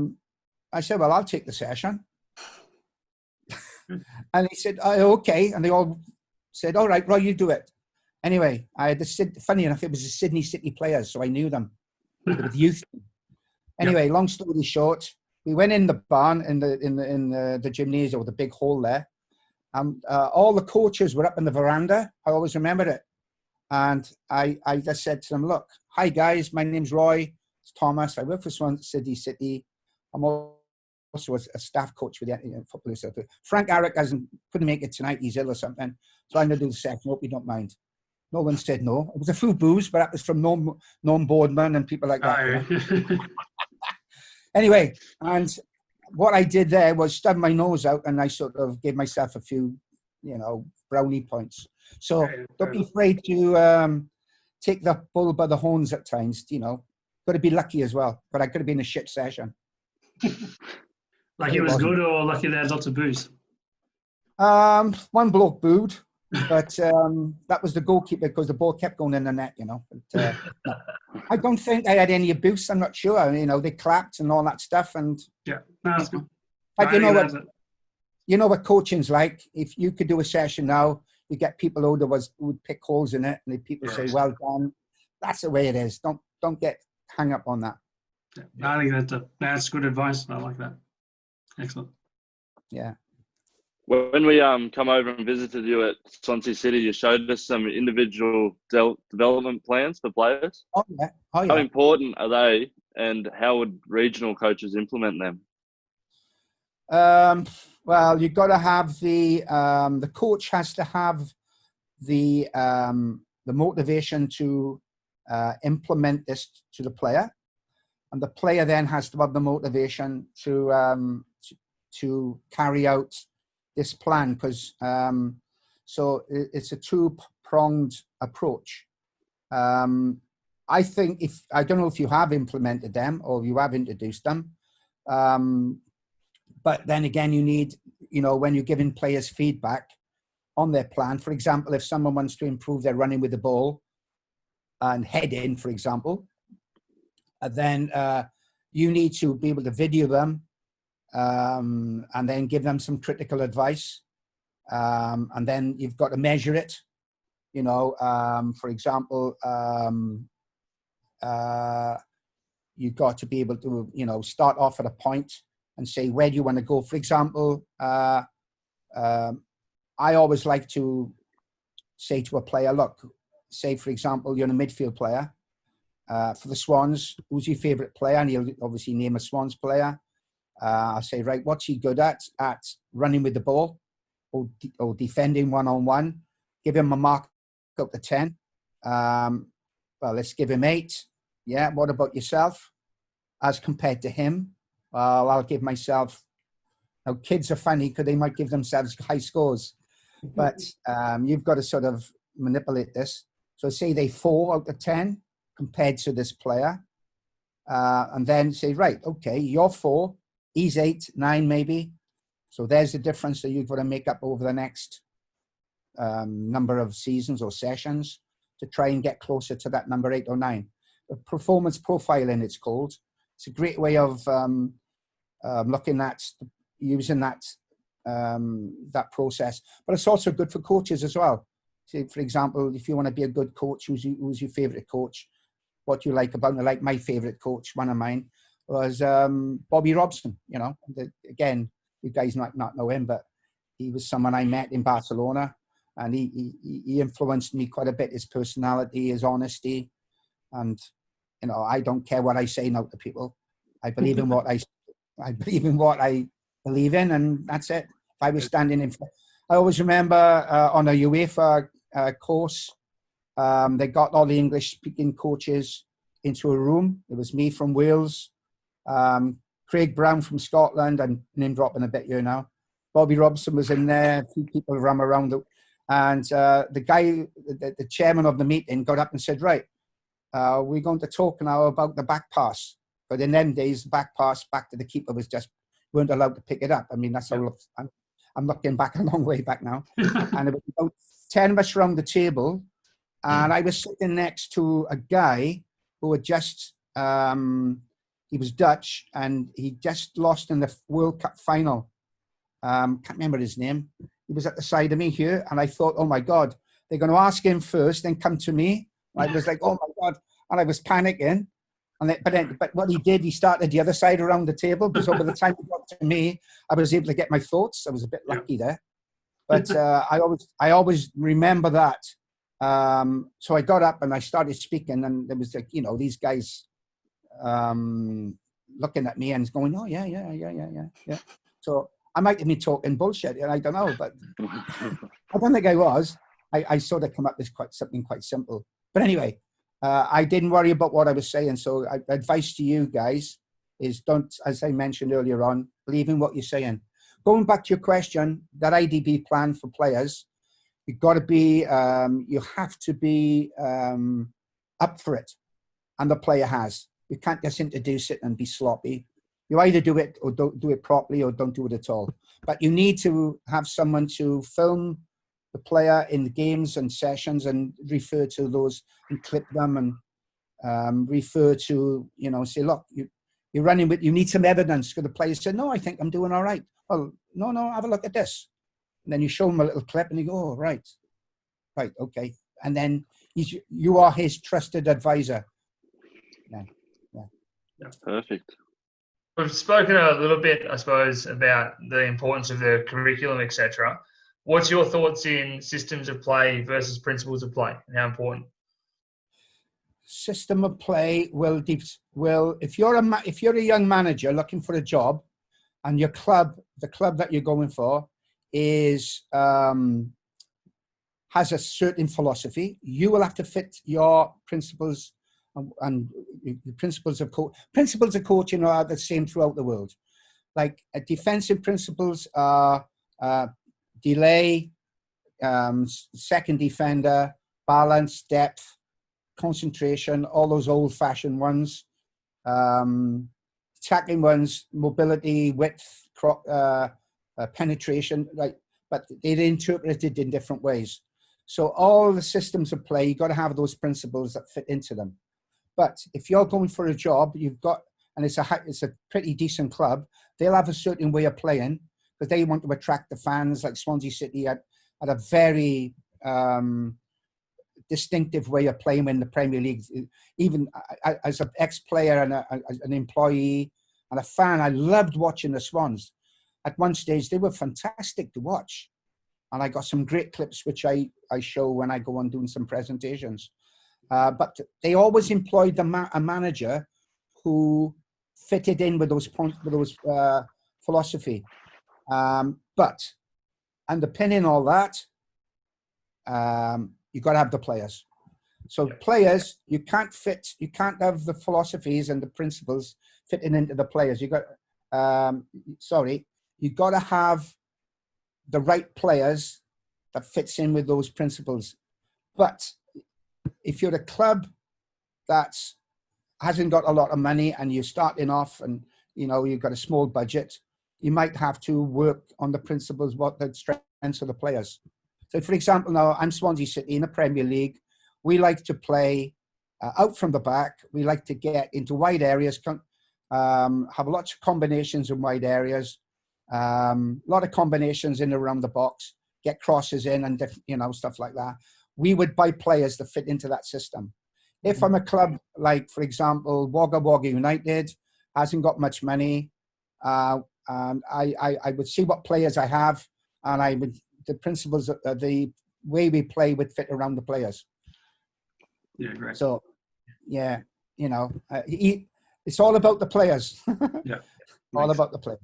said, "Well, I'll take the session." And he said, "Oh, okay." And they all said, "All right, Roy, you do it." Anyway, funny enough, it was the Sydney City players, so I knew them. With youth. Anyway, long story short, we went in the barn in the gymnasium, or the big hall there. And all the coaches were up in the veranda. I always remember it. And I just said to them, "Look, hi guys, my name's Roy Thomas. I work for Swansea City. I'm also a staff coach with the football stuff. Frank Arrick couldn't make it tonight. He's ill or something. So I'm going to do the session. Hope you don't mind. No one said no. It was a few boos, but that was from non-boardmen and people like that. Oh, Anyway, and what I did there was stub my nose out, and I sort of gave myself a few, brownie points. So don't be afraid to take the bull by the horns at times. Got to be lucky as well. But I could have been a shit session. Like it was good, or lucky they had lots of booze? One bloke booed, but that was the goalkeeper because the ball kept going in the net, But, I don't think I had any abuse. I'm not sure. They clapped and all that stuff. And yeah, no, that's good. But you know what coaching's like. If you could do a session now, you get people who would pick holes in it, and if people say, "Well done," that's the way it is. Don't get hung up on that. Yeah, I think that's good advice. I like that. Excellent. Yeah. When we come over and visited you at Swansea City, you showed us some individual development plans for players. Oh yeah. How important are they, and how would regional coaches implement them? Well, you've got to have the coach has to have the motivation to implement this to the player, and the player then has to have the motivation to carry out this plan, because so it's a two-pronged approach. I think I don't know if you have implemented them or you have introduced them, but then again, you need, when you're giving players feedback on their plan. For example, if someone wants to improve their running with the ball and heading, for example, then you need to be able to video them and then give them some critical advice. And then you've got to measure it. For example, you've got to be able to, start off at a point and say, where do you want to go? For example, I always like to say to a player, look, say, for example, you're a midfield player for the Swans. Who's your favourite player? And he'll obviously name a Swans player. I'll say, right, what's he good at? At running with the ball or defending one-on-one. Give him a mark up to 10. Well, let's give him 8. Yeah, what about yourself? As compared to him, I'll give myself... Now, kids are funny because they might give themselves high scores. But you've got to sort of manipulate this. So say they 4 out of 10 compared to this player. And then say, right, okay, you're 4. He's 8, 9 maybe. So there's the difference that you've got to make up over the next number of seasons or sessions to try and get closer to that number 8 or 9. The performance profiling, it's called. It's a great way of looking at using that process. But it's also good for coaches as well. Say, for example, if you want to be a good coach, who's your favourite coach? What do you like about them? Like my favourite coach, one of mine, was Bobby Robson. Again, you guys might not know him, but he was someone I met in Barcelona, and he influenced me quite a bit. His personality, his honesty, and I don't care what I say now to people. I believe in what I believe in, and that's it. If I was standing in, I always remember on a UEFA course, they got all the English-speaking coaches into a room. It was me from Wales, Craig Brown from Scotland. I'm name dropping a bit here now. Bobby Robson was in there. A few people ran around, and the guy, the chairman of the meeting, got up and said, "Right, we're going to talk now about the back pass." But in them days, the back pass back to the keeper was just weren't allowed to pick it up. I mean, that's how I'm looking back a long way back now. And it was about 10 of us around the table, and I was sitting next to a guy who had just he was Dutch, and he just lost in the World Cup final. Can't remember his name. He was at the side of me here, and I thought, oh my God, they're going to ask him first, then come to me. I was like, oh my God, and I was panicking. But what he did, he started the other side around the table, because over the time he got to me, I was able to get my thoughts. I was a bit lucky there. But I always remember that. So I got up and I started speaking, and there was like, these guys, looking at me and going, oh, yeah. So I might have been talking bullshit, and I don't know, but I don't think I was. I sort of come up with something quite simple. But anyway, I didn't worry about what I was saying. So advice to you guys is don't, as I mentioned earlier on, believe in what you're saying. Going back to your question, that IDB plan for players, you've got to be, you have to be up for it. And the player has. You can't just introduce it and be sloppy. You either do it or don't do it properly or don't do it at all. But you need to have someone to film the player in the games and sessions and refer to those and clip them and refer to, say, look, you're running with, you need some evidence. Because the player said, no, I think I'm doing all right. Well, no, have a look at this. And then you show them a little clip and you go, oh, right, okay. And then you are his trusted advisor. Yeah. Perfect. We've spoken a little bit, I suppose, about the importance of the curriculum, etc. What's your thoughts in systems of play versus principles of play, and how important? System of play will if you're a young manager looking for a job, and the club that you're going for is has a certain philosophy, you will have to fit your principles and the principles of coaching are the same throughout the world. Like defensive principles are delay, second defender, balance, depth, concentration, all those old-fashioned ones. Tackling ones, mobility, width, penetration, right? But they're interpreted in different ways. So all the systems of play, you've got to have those principles that fit into them. But if you're going for a job, you've got, and it's a pretty decent club, they'll have a certain way of playing because they want to attract the fans. Like Swansea City had a very distinctive way of playing in the Premier League. Even as an ex-player and an employee and a fan, I loved watching the Swans. At one stage, they were fantastic to watch. And I got some great clips, which I show when I go on doing some presentations. But they always employed a manager who fitted in with those philosophy. But underpinning all that, you've got to have the players. So players, you can't have the philosophies and the principles fitting into the players. You've got to have the right players that fits in with those principles. But if you're a club that hasn't got a lot of money and you're starting off and you've got a small budget, you might have to work on the principles, what the strengths of the players. So, for example, now I'm Swansea City in the Premier League. We like to play out from the back. We like to get into wide areas, have lots of combinations in wide areas, a lot of combinations in and around the box, get crosses in and stuff like that. We would buy players that fit into that system. If I'm a club like, for example, Wagga Wagga United, hasn't got much money, and I would see what players I have, and the principles, the way we play would fit around the players. Yeah, great. So, yeah, it's all about the players. Yeah, all about the players.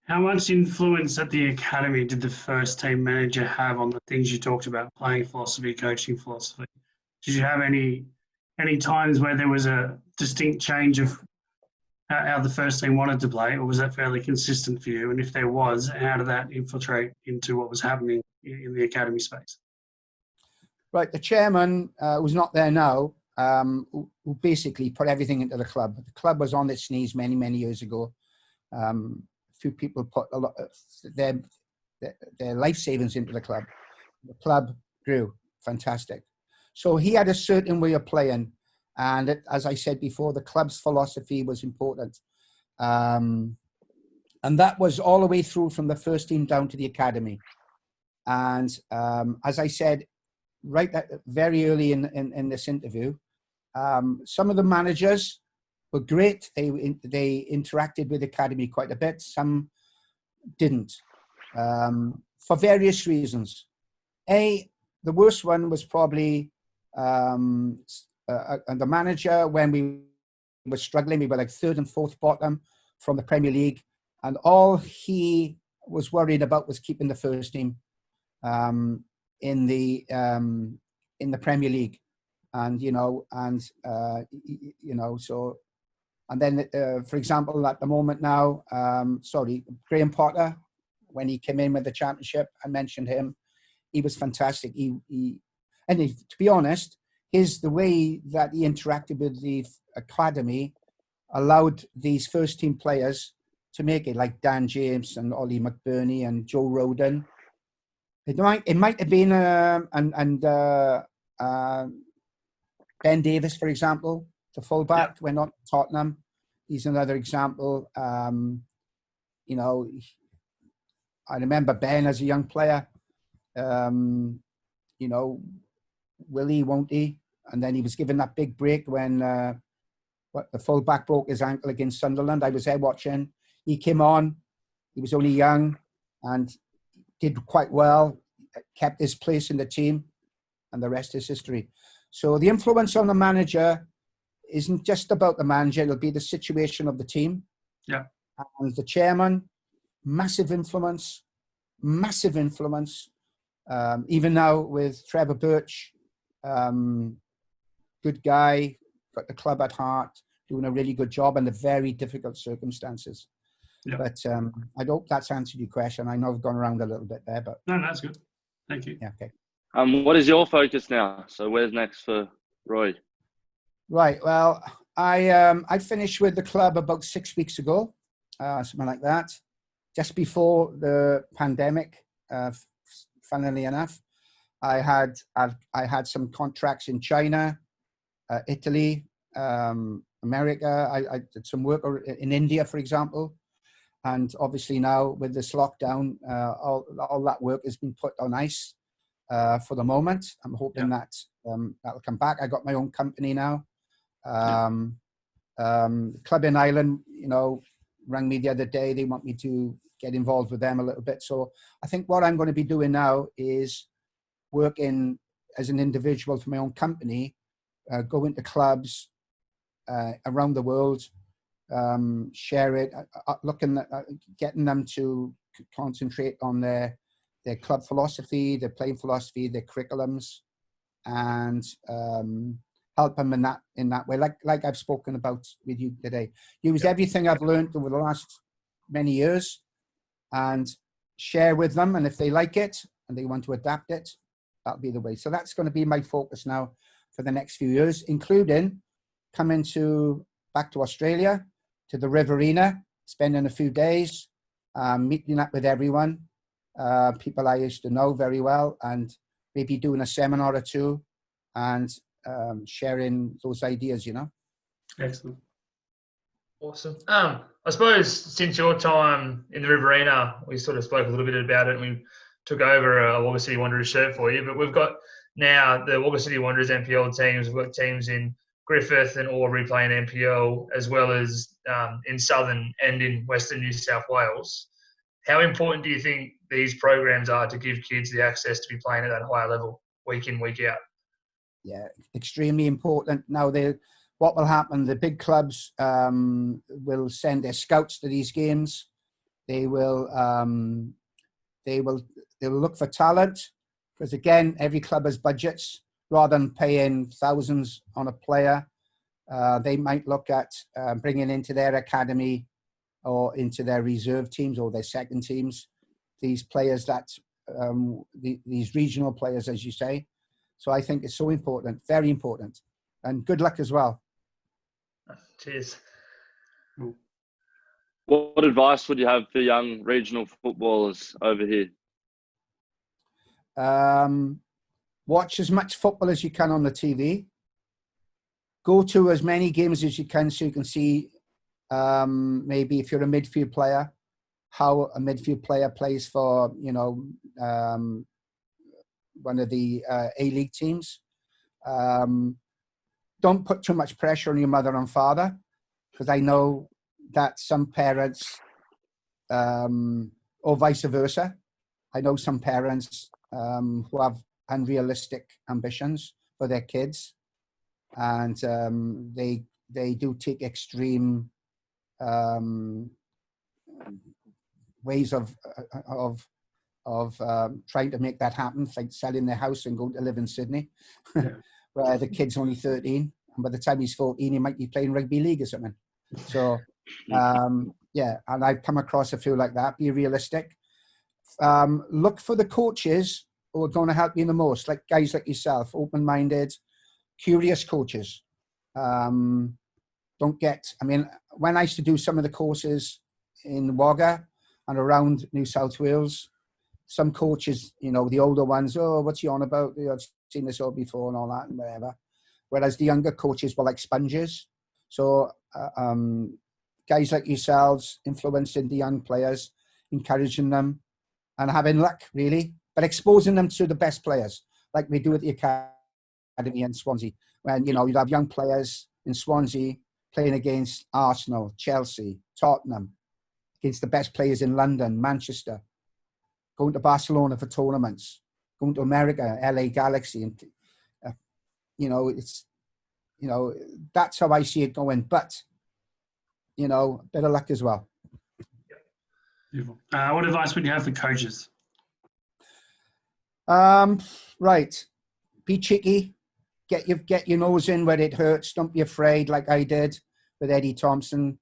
How much influence at the academy did the first team manager have on the things you talked about, playing philosophy, coaching philosophy? Did you have any times where there was a distinct change of how the first team wanted to play, or was that fairly consistent for you? And if there was, how did that infiltrate into what was happening in the academy space? Right, the chairman, who's not there now, who basically put everything into the club. The club was on its knees many, many years ago. A few people put a lot of their life savings into the club. The club grew, fantastic. So he had a certain way of playing. And as I said before, the club's philosophy was important. And that was all the way through from the first team down to the academy. And as I said, very early in this interview, some of the managers were great. They interacted with the academy quite a bit. Some didn't, for various reasons. The worst one was probably and the manager when we were struggling. We were like third and fourth bottom from the Premier League, and all he was worried about was keeping the first team in the Premier League, and so. And then, for example, at the moment now, Graham Potter, when he came in with the championship, I mentioned him. He was fantastic. To be honest, the way that he interacted with the academy allowed these first team players to make it, like Dan James and Ollie McBurney and Joe Roden. It might have been Ben Davis, for example, the fullback, went on to Tottenham. He's another example. I remember Ben as a young player. Will he, won't he? And then he was given that big break when the fullback broke his ankle against Sunderland. I was there watching. He came on. He was only young and did quite well, kept his place in the team, and the rest is history. So the influence on the manager isn't just about the manager. It'll be the situation of the team. Yeah. And the chairman, massive influence. Even now with Trevor Birch, good guy, got the club at heart, doing a really good job under very difficult circumstances. Yeah. But I hope that's answered your question. I know I've gone around a little bit there, but no, that's good. Thank you. Yeah, okay. What is your focus now? So where's next for Roy? Right. Well, I finished with the club about 6 weeks ago, something like that, just before the pandemic. Funnily enough, I had some contracts in China, Italy, America. I did some work in India, for example, and obviously now with this lockdown, all that work has been put on ice for the moment. I'm hoping that that'll come back. I got my own company now. Club in Ireland, rang me the other day. They want me to get involved with them a little bit. So I think what I'm going to be doing now is working as an individual for my own company, go into clubs around the world, share it, looking at getting them to concentrate on their club philosophy, their playing philosophy, their curriculums, and help them in that way. Like I've spoken about with you today. Use everything I've learned over the last many years and share with them. And if they like it and they want to adapt it, that'll be the way. So that's going to be my focus now for the next few years, including coming back to Australia, to the Riverina, spending a few days, meeting up with everyone, people I used to know very well, and maybe doing a seminar or two and sharing those ideas, Excellent. Awesome. I suppose since your time in the Riverina, we sort of spoke a little bit about it, and we took over a Wagga City Wanderers shirt for you, but we've got now the Wagga City Wanderers NPL teams. We've got teams in Griffith and Albury playing NPL, as well as in Southern and in Western New South Wales. How important do you think these programs are to give kids the access to be playing at that higher level week in, week out? Yeah, extremely important. Now, what will happen, the big clubs will send their scouts to these games. They will look for talent, because again, every club has budgets. Rather than paying thousands on a player, they might look at bringing into their academy or into their reserve teams or their second teams these players these regional players, as you say. So I think it's so important, very important, and good luck as well. Cheers. What advice would you have for young regional footballers over here? Watch as much football as you can on the TV. Go to as many games as you can so you can see, maybe if you're a midfield player, how a midfield player plays for, one of the A-League teams. Don't put too much pressure on your mother and father, because I know that some parents, or vice versa, I know some parents who have unrealistic ambitions for their kids, and they they do take extreme ways of trying to make that happen, like selling their house and going to live in Sydney, where the kid's only 13, and by the time he's 14, he might be playing rugby league or something. So, yeah, and I've come across a few like that. Be realistic. Look for the coaches who are going to help you the most, like guys like yourself, open-minded, curious coaches. Don't get, I mean, when I used to do some of the courses in Wagga and around New South Wales, some coaches, you know, the older ones, oh, what's he on about? I've seen this all before and all that and whatever. Whereas the younger coaches were like sponges. So guys like yourselves influencing the young players, encouraging them and having luck, really, but exposing them to the best players, like we do at the academy in Swansea. When, you know, you'd have young players in Swansea playing against Arsenal, Chelsea, Tottenham, against the best players in London, Manchester, going to Barcelona for tournaments, going to America, LA Galaxy, and you know, it's, you know, that's how I see it going. But you know, bit of luck as well. Beautiful. What advice would you have for coaches? Right, be cheeky, get your nose in where it hurts. Don't be afraid, like I did with Eddie Thompson.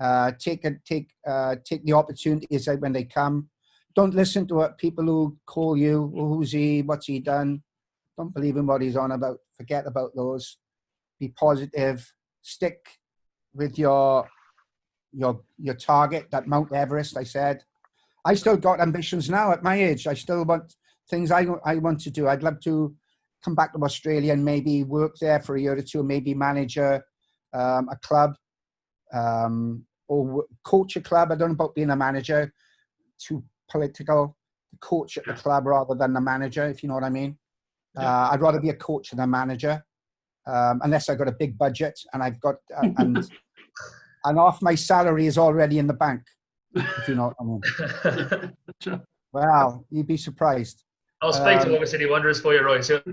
Take the opportunities when they come. Don't listen to what people who call you, who's he, what's he done. Don't believe in what he's on about. Forget about those. Be positive. Stick with your target, that Mount Everest, I said. I still got ambitions now at my age. I still want things I want to do. I'd love to come back to Australia and maybe work there for a year or two, maybe manage a club or coach a club. I don't know about being a manager, too political. Coach at the club rather than the manager, if you know what I mean. I'd rather be a coach than a manager, unless I've got a big budget and I've got and half my salary is already in the bank, if you know what I mean. Well, you'd be surprised. I'll speak to Wagga City Wanderers for you, Roy. See what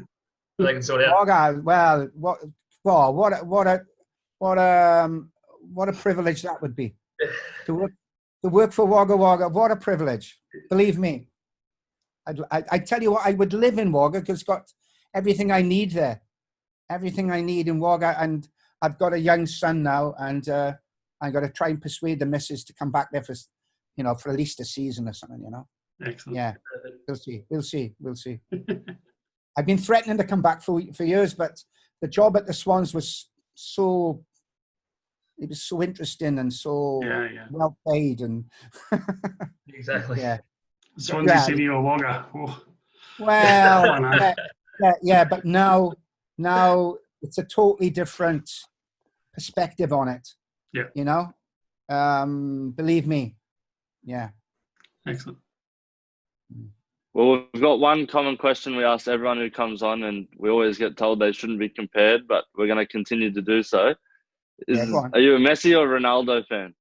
they can sort out. Wagga, well, what a privilege that would be to work for Wagga Wagga. What a privilege! Believe me. I tell you what, I would live in Wagga because it's got everything I need there, everything I need in Wagga, and I've got a young son now, and I got to try and persuade the missus to come back there for, you know, for at least a season or something, you know. Excellent. Yeah, we'll see. I've been threatening to come back for years, but the job at the Swans was so interesting and so well paid, and exactly. Yeah. Swansea City or Wagga. Oh. Well, yeah, but now it's a totally different perspective on it. Yeah. You know, believe me. Yeah. Excellent. Well, we've got one common question we ask everyone who comes on, and we always get told they shouldn't be compared, but we're going to continue to do so. Are you a Messi or Ronaldo fan?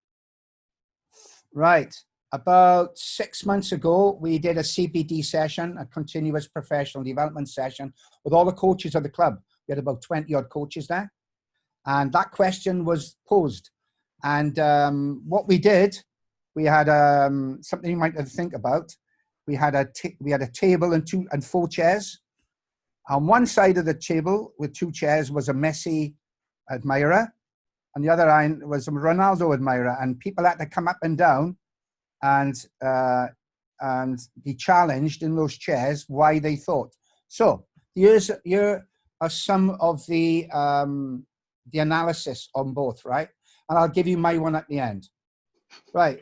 Right. About 6 months ago, we did a CPD session, a continuous professional development session, with all the coaches of the club. We had about 20 odd coaches there. And that question was posed. And what we did, we had something you might have to think about. We had a table and 4 chairs. On one side of the table with 2 chairs was a Messi admirer. On the other end was a Ronaldo admirer. And people had to come up and down and be challenged in those chairs why they thought. So here are some of the analysis on both, right? And I'll give you my one at the end. Right.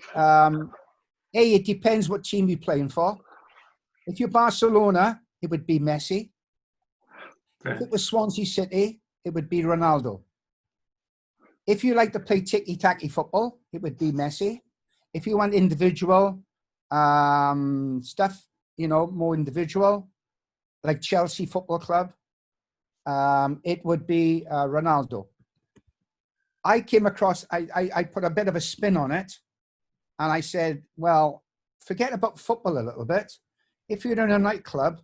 It depends what team you're playing for. If you're Barcelona, it would be Messi. Okay. If it was Swansea City, it would be Ronaldo. If you like to play ticky-tacky football, it would be Messi. If you want individual stuff, you know, more individual, like Chelsea Football Club, it would be Ronaldo. I came across, I put a bit of a spin on it, and I said, well, forget about football a little bit. If you're in a nightclub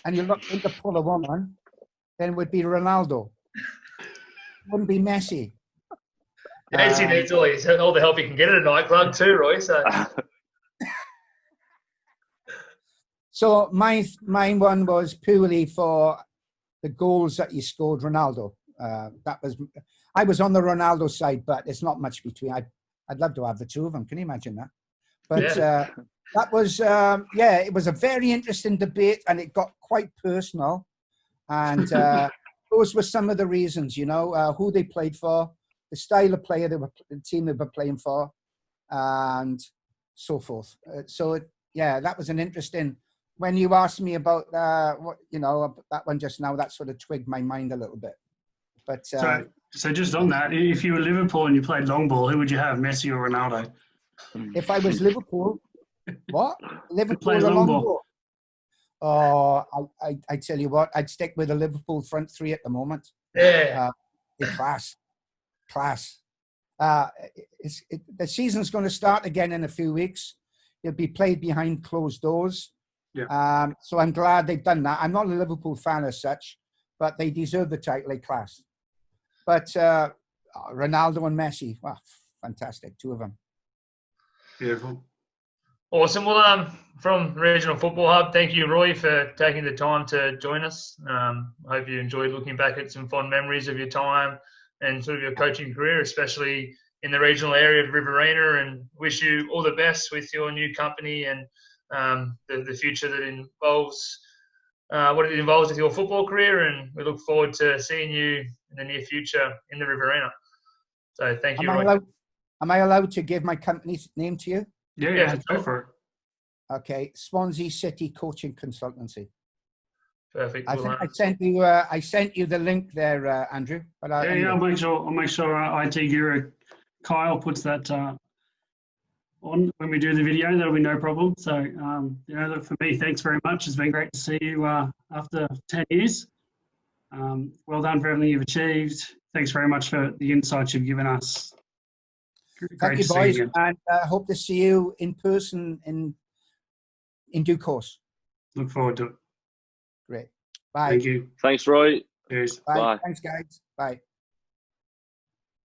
and you're looking to pull a woman, then it would be Ronaldo. wouldn't be Messi. Messi needs all the help he can get at a nightclub too, Roy. So. So mine one was purely for the goals that he scored, Ronaldo. I was on the Ronaldo side, but it's not much between. I'd love to have the two of them. Can you imagine that? But that was, it was a very interesting debate, and it got quite personal. And those were some of the reasons, who they played for, the style of player the team they were playing for, and so forth. That was an interesting. When you asked me about that one just now, that sort of twigged my mind a little bit. But so just on that, if you were Liverpool and you played long ball, who would you have, Messi or Ronaldo? If I was Liverpool, what? Liverpool or long ball? Oh, I tell you what, I'd stick with the Liverpool front three at the moment. Yeah. Class. The season's going to start again in a few weeks. It'll be played behind closed doors. Yeah. So I'm glad they've done that. I'm not a Liverpool fan as such, but they deserve the title, class. But Ronaldo and Messi, wow, fantastic, two of them. Beautiful. Awesome. Well, from Regional Football Hub, thank you, Roy, for taking the time to join us. I hope you enjoyed looking back at some fond memories of your time and sort of your coaching career, especially in the regional area of Riverina, and wish you all the best with your new company and the future that involves what it involves with your football career, and we look forward to seeing you in the near future in the Riverina. So thank you, Roy. Am I allowed to give my company's name to you? Yeah, go for it. Okay, Swansea City Coaching Consultancy. Perfect. I think I sent you the link there, Andrew. But anyway. I'll make sure our IT guru Kyle puts that on when we do the video. That'll be no problem. So for me, thanks very much. It's been great to see you after 10 years. Well done for everything you've achieved. Thanks very much for the insights you've given us. Thank you, boys, and hope to see you in person in due course. Look forward to it. Great. Bye. Thank you. Thanks, Roy. Cheers. Bye. Bye. Thanks, guys. Bye.